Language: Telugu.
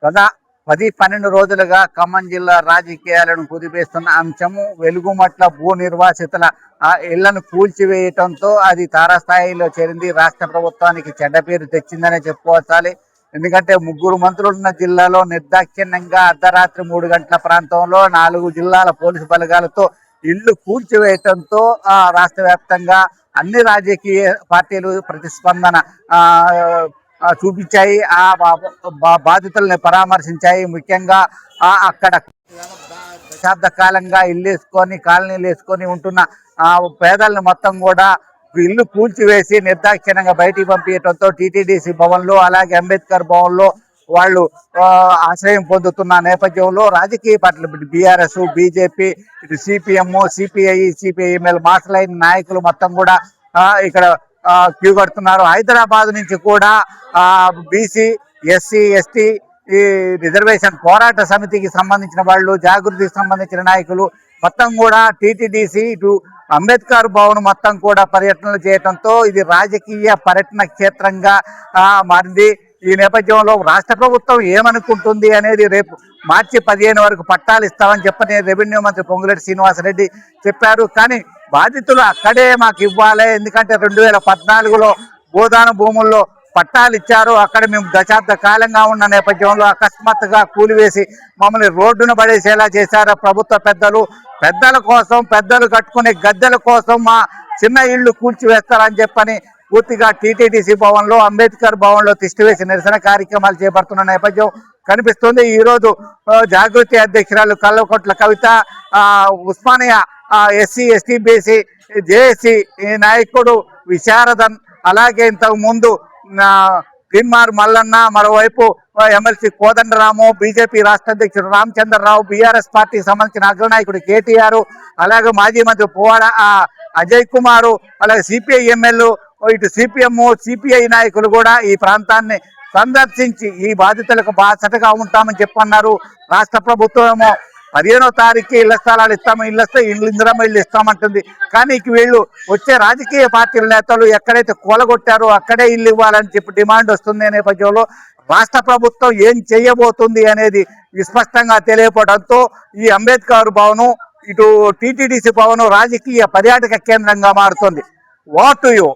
గత 10-12 రోజులుగా ఖమ్మం జిల్లా రాజకీయాలను కుదిపేస్తున్న అంశము వెలుగుమట్ల భూ నిర్వాసితుల ఇళ్లను కూల్చివేయటంతో అది తారాస్థాయిలో చేరింది. రాష్ట్ర ప్రభుత్వానికి చెడ్డ పేరు తెచ్చిందనే చెప్పుకోవాలి. ఎందుకంటే 3 మంత్రులున్న జిల్లాలో నిర్దాక్షిణ్యంగా అర్ధరాత్రి 3 గంటల ప్రాంతంలో 4 జిల్లాల పోలీసు బలగాలతో ఇళ్లు కూల్చివేయటంతో రాష్ట్ర వ్యాప్తంగా అన్ని రాజకీయ పార్టీలు ప్రతిస్పందన చూపించాయి. బాధితుల్ని పరామర్శించాయి. ముఖ్యంగా అక్కడ దశాబ్ద కాలంగా కాలనీలు వేసుకొని ఉంటున్న పేదలను మొత్తం కూడా ఇల్లు కూల్చివేసి నిర్దాక్షిణ్యంగా బయటికి పంపించడంతో టీటీడీసీ భవన్లో అలాగే అంబేద్కర్ భవన్లో వాళ్ళు ఆశ్రయం పొందుతున్న నేపథ్యంలో రాజకీయ పార్టీలు బీఆర్ఎస్, బీజేపీ, ఇటు సిపిఎం, సిపిఐ, సిపిఐఎంఎల్ మాసలైన నాయకులు మొత్తం కూడా ఇక్కడ క్యూ కడుతున్నారు. హైదరాబాద్ నుంచి కూడా బీసీ, ఎస్సీ, ఎస్టీ ఈ రిజర్వేషన్ పోరాట సమితికి సంబంధించిన వాళ్ళు, జాగృతికి సంబంధించిన నాయకులు మొత్తం కూడా టీటీడీసీ ఇటు అంబేద్కర్ భవన్ మొత్తం కూడా పర్యటనలు చేయడంతో ఇది రాజకీయ పర్యటన క్షేత్రంగా మారింది. ఈ నేపథ్యంలో రాష్ట్ర ప్రభుత్వం ఏమనుకుంటుంది అనేది రేపు మార్చి 15 వరకు పట్టాలు ఇస్తామని చెప్పని రెవెన్యూ మంత్రి పొంగులేటి శ్రీనివాసరెడ్డి చెప్పారు. కానీ బాధితులు అక్కడే మాకు ఇవ్వాలి, ఎందుకంటే 2014లో గోదాన భూముల్లో పట్టాలు ఇచ్చారు. అక్కడ మేము దశాబ్ద కాలంగా ఉన్న నేపథ్యంలో అకస్మాత్తుగా కూలివేసి మమ్మల్ని రోడ్డున పడేసేలా చేశారు ప్రభుత్వ పెద్దల కోసం, పెద్దలు కట్టుకునే గద్దెల కోసం మా చిన్న ఇళ్లు కూల్చివేస్తారని చెప్పని పూర్తిగా టీటీడీసీ భవన్లో, అంబేద్కర్ భవన్లో తిష్టివేసి నిరసన కార్యక్రమాలు చేపడుతున్న నేపథ్యం కనిపిస్తుంది. ఈరోజు జాగృతి అధ్యక్షురాలు Kalvakuntla Kavitha, Osmania SC, ST, BC, JAC నాయకుడు విశారదన్, అలాగే ఇంతకు ముందు తిన్మార్ మల్లన్న, మరోవైపు ఎమ్మెల్సీ కోదండరాము, బీజేపీ రాష్ట్ర అధ్యక్షుడు రామచంద్రరావు, బీఆర్ఎస్ పార్టీకి సంబంధించిన అగ్రనాయకుడు కేటీఆర్, అలాగే మాజీ మంత్రి పువ్వాడ అజయ్ కుమారు, అలాగే సిపిఐ ఎమ్మెల్యే, ఇటు సిపిఎం, సిపిఐ నాయకులు కూడా ఈ ప్రాంతాన్ని సందర్శించి ఈ బాధితులకు బాసటగా ఉంటామని చెప్పన్నారు. రాష్ట్ర ప్రభుత్వం ఏమో 15వ తారీఖు ఇళ్ల స్థలాలు ఇస్తాము, ఇందిరమ్మ ఇల్లు ఇస్తామంటుంది. కానీ వీళ్ళు వచ్చే రాజకీయ పార్టీల నేతలు ఎక్కడైతే కూలగొట్టారో అక్కడే ఇల్లు ఇవ్వాలని చెప్పి డిమాండ్ వస్తుంది. నేపథ్యంలో రాష్ట్ర ప్రభుత్వం ఏం చేయబోతుంది అనేది విస్పష్టంగా తెలియపడంతో ఈ అంబేద్కర్ భవనం, ఇటు టీటీడీసీ భవనం రాజకీయ పర్యాటక కేంద్రంగా మారుతుంది. What to you?